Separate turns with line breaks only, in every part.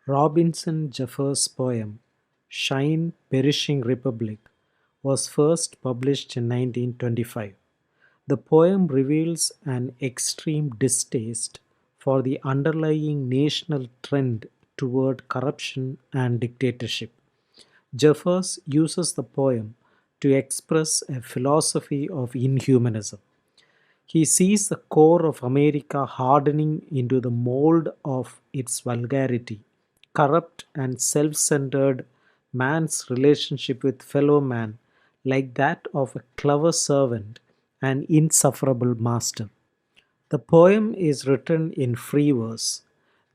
Robinson Jeffers' poem "Shine, Perishing Republic" was first published in 1925. The poem reveals an extreme distaste for the underlying national trend toward corruption and dictatorship. Jeffers uses the poem to express a philosophy of inhumanism. He sees the core of America hardening into the mold of its vulgarity, corrupt and self centered man's relationship with fellow man, like that of a clever servant and insufferable master. The poem is written in free verse.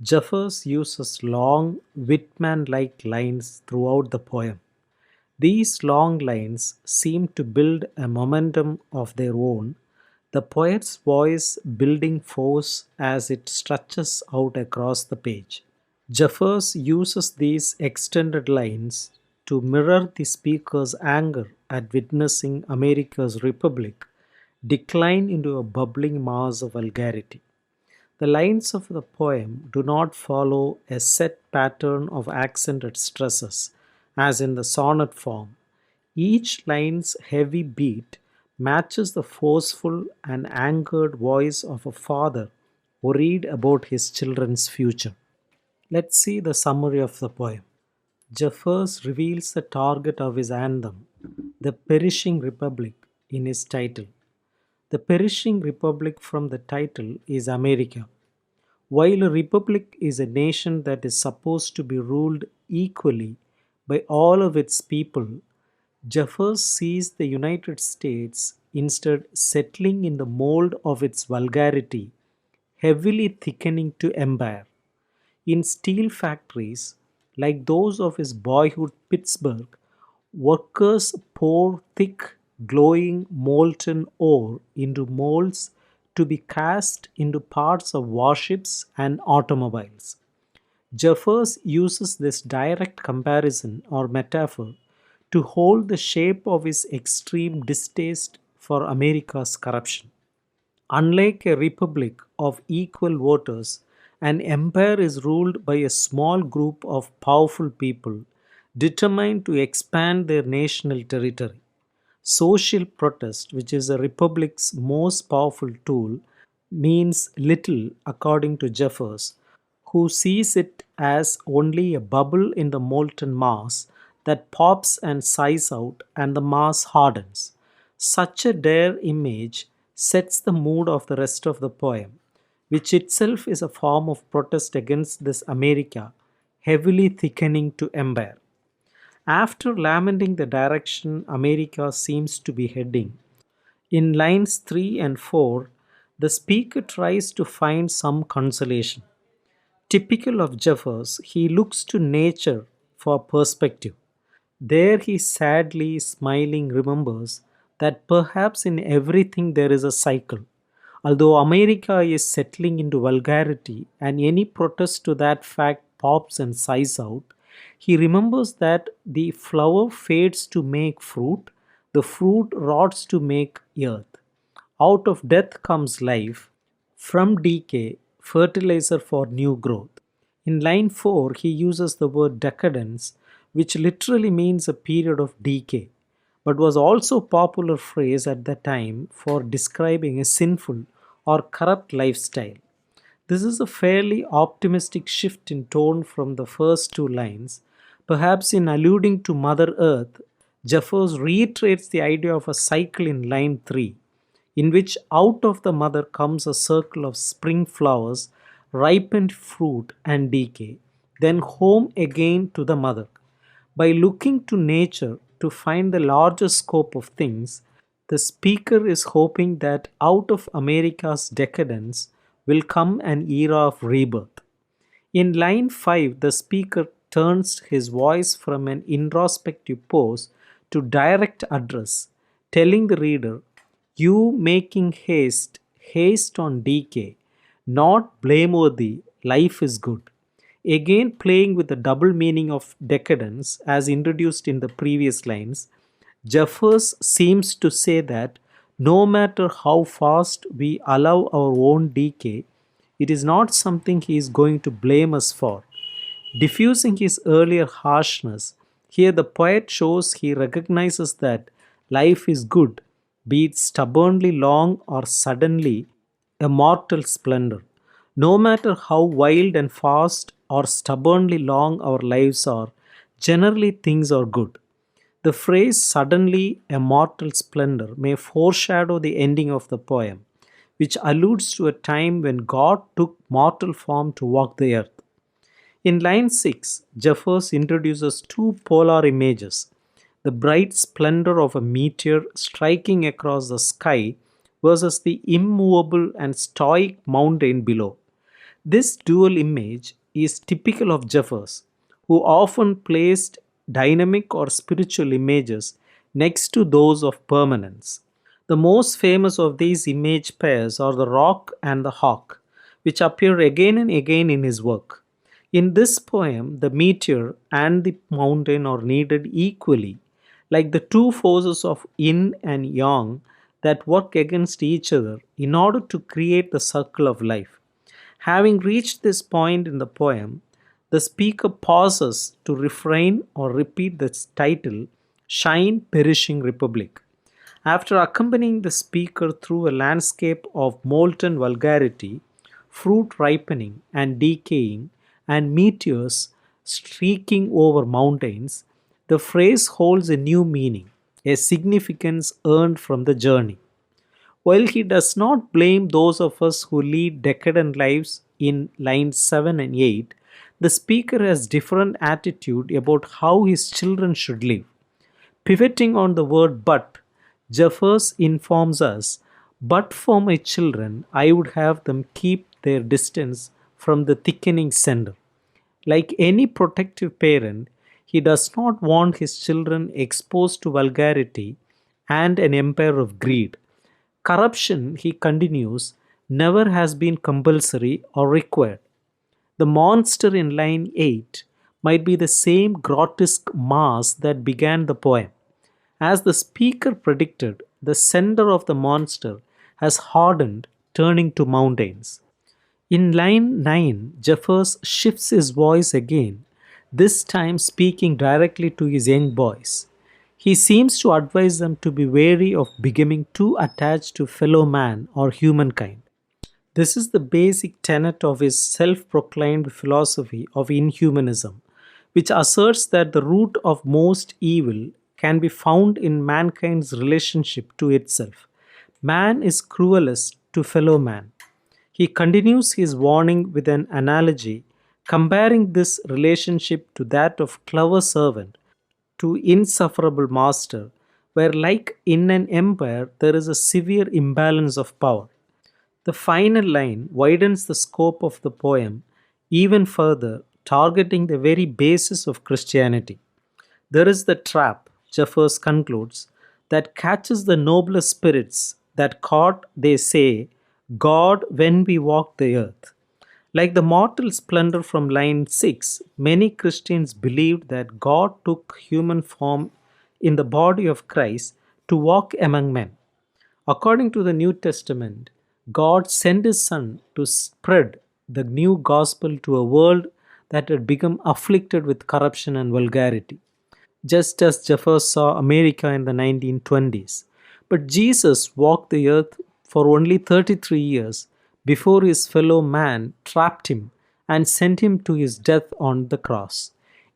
Jeffers uses long, Whitman like lines throughout the poem. These long lines seem to build a momentum of their own, the poet's voice building force as it stretches out across the page. Jeffers uses these extended lines to mirror the speaker's anger at witnessing America's republic decline into a bubbling mass of vulgarity. The lines of the poem do not follow a set pattern of accented stresses, as in the sonnet form. Each line's heavy beat matches the forceful and angered voice of a father worried about his children's future. Let's see the summary of the poem. Jeffers reveals the target of his anthem, the perishing republic, in his title. The perishing republic from the title is America. While a republic is a nation that is supposed to be ruled equally by all of its people, Jeffers sees the United States instead settling in the mold of its vulgarity, heavily thickening to empire. In steel factories, like those of his boyhood Pittsburgh, workers pour thick, glowing molten ore into molds to be cast into parts of warships and automobiles. Jeffers uses this direct comparison or metaphor to hold the shape of his extreme distaste for America's corruption. Unlike a republic of equal voters, an empire is ruled by a small group of powerful people determined to expand their national territory. Social protest, which is a republic's most powerful tool, means little according to Jeffers, who sees it as only a bubble in the molten mass that pops and sighs out and the mass hardens. Such a dire image sets the mood of the rest of the poem, which itself is a form of protest against this America heavily thickening to empire. After lamenting the direction America seems to be heading, in lines 3 and 4, the speaker tries to find some consolation. Typical of Jeffers, he looks to nature for perspective. There he sadly smiling remembers that perhaps in everything there is a cycle. Although America is settling into vulgarity and any protest to that fact pops and sighs out, he remembers that the flower fades to make fruit, the fruit rots to make earth. Out of death comes life, from decay, fertilizer for new growth. In line 4, he uses the word decadence, which literally means a period of decay, but was also a popular phrase at the time for describing a sinful or corrupt lifestyle. This is a fairly optimistic shift in tone from the first two lines. Perhaps in alluding to Mother Earth, Jeffers reiterates the idea of a cycle in line 3, in which out of the mother comes a circle of spring flowers, ripened fruit, and decay, then home again to the mother. By looking to nature to find the larger scope of things, the speaker is hoping that out of America's decadence will come an era of rebirth. In line 5, the speaker turns his voice from an introspective pose to direct address, telling the reader, "You making haste, haste on decay, not blameworthy, life is good." Again, playing with the double meaning of decadence as introduced in the previous lines, Jeffers seems to say that no matter how fast we allow our own decay, it is not something he is going to blame us for. Diffusing his earlier harshness, here the poet shows he recognizes that life is good, be it stubbornly long or suddenly a mortal splendor. No matter how wild and fast or stubbornly long our lives are, generally things are good. The phrase suddenly a mortal splendor may foreshadow the ending of the poem, which alludes to a time when God took mortal form to walk the earth. In line 6, Jeffers introduces two polar images: the bright splendor of a meteor striking across the sky versus the immovable and stoic mountain below. This dual image is typical of Jeffers, who often placed dynamic or spiritual images next to those of permanence. The most famous of these image pairs are the rock and the hawk, which appear again and again in his work. In this poem, the meteor and the mountain are needed equally, like the two forces of yin and yang that work against each other in order to create the circle of life. Having reached this point in the poem, the speaker pauses to refrain or repeat the title, Shine Perishing Republic. After accompanying the speaker through a landscape of molten vulgarity, fruit ripening and decaying, and meteors streaking over mountains, the phrase holds a new meaning, a significance earned from the journey. While he does not blame those of us who lead decadent lives in lines 7 and 8, the speaker has different attitude about how his children should live. Pivoting on the word but, Jeffers informs us, but for my children, I would have them keep their distance from the thickening sender. Like any protective parent, he does not want his children exposed to vulgarity and an empire of greed. Corruption, he continues, never has been compulsory or required. The monster in line 8 might be the same grotesque mass that began the poem. As the speaker predicted, the center of the monster has hardened, turning to mountains. In line 9, Jeffers shifts his voice again, this time speaking directly to his young boys. He seems to advise them to be wary of becoming too attached to fellow man or humankind. This is the basic tenet of his self proclaimed philosophy of inhumanism, which asserts that the root of most evil can be found in mankind's relationship to itself. Man is cruelest to fellow man. He continues his warning with an analogy, comparing this relationship to that of clever servant to insufferable master, where, like in an empire, there is a severe imbalance of power. The final line widens the scope of the poem even further, targeting the very basis of Christianity. There is the trap, Jeffers concludes, that catches the nobler spirits that caught, they say, God when we walk the earth. Like the mortal splendor from line 6, many Christians believed that God took human form in the body of Christ to walk among men. According to the New Testament, God sent His Son to spread the new gospel to a world that had become afflicted with corruption and vulgarity, just as Jeffers saw America in the 1920s. But Jesus walked the earth for only 33 years before his fellow man trapped him and sent him to his death on the cross.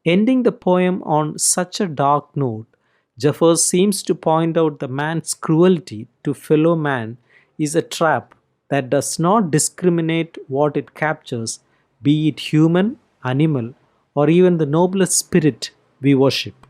Ending the poem on such a dark note, Jeffers seems to point out the man's cruelty to fellow man is a trap that does not discriminate what it captures, be it human, animal, or even the noblest spirit we worship.